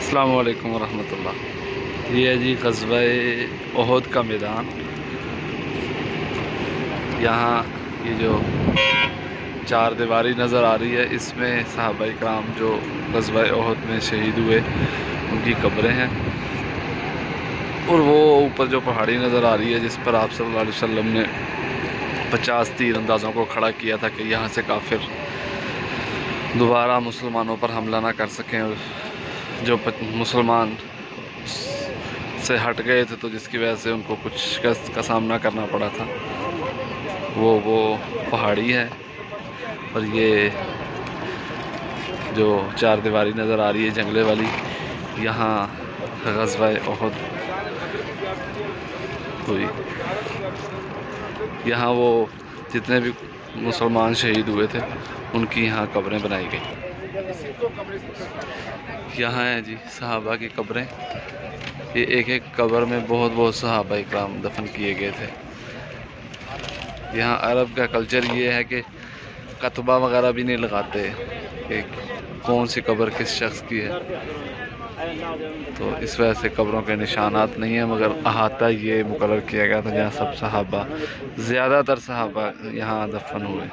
السلام علیکم ورحمۃ اللہ۔ یہ ہے جی غزوہ احد کا میدان۔ یہاں یہ جو چار دیواری نظر آ رہی ہے، اس میں صحابہ کرام جو غزوہ احد میں شہید ہوئے ان کی قبریں ہیں، اور وہ اوپر جو پہاڑی نظر آ رہی ہے جس پر آپ صلی اللہ علیہ وسلم نے 50 تیر اندازوں کو کھڑا کیا تھا کہ یہاں سے کافر دوبارہ مسلمانوں پر حملہ نہ کر سکیں، اور جو مسلمان سے ہٹ گئے تھے تو جس کی وجہ سے ان کو کچھ شکست کا سامنا کرنا پڑا تھا، وہ پہاڑی ہے۔ اور یہ جو چار دیواری نظر آ رہی ہے جنگلے والی، یہاں غزوہ احد ہوئی۔ یہاں وہ جتنے بھی مسلمان شہید ہوئے تھے ان کی یہاں قبریں بنائی گئی۔ یہاں ہیں جی صحابہ کی قبریں۔ یہ ایک ایک قبر میں بہت صحابہ اکرام دفن کیے گئے تھے۔ یہاں عرب کا کلچر یہ ہے کہ کتبہ وغیرہ بھی نہیں لگاتے کہ کون سی قبر کس شخص کی ہے، تو اس وجہ سے قبروں کے نشانات نہیں ہیں، مگر احاطہ یہ مقرر کیا گیا تھا جہاں سب صحابہ، زیادہ تر صحابہ یہاں دفن ہوئے۔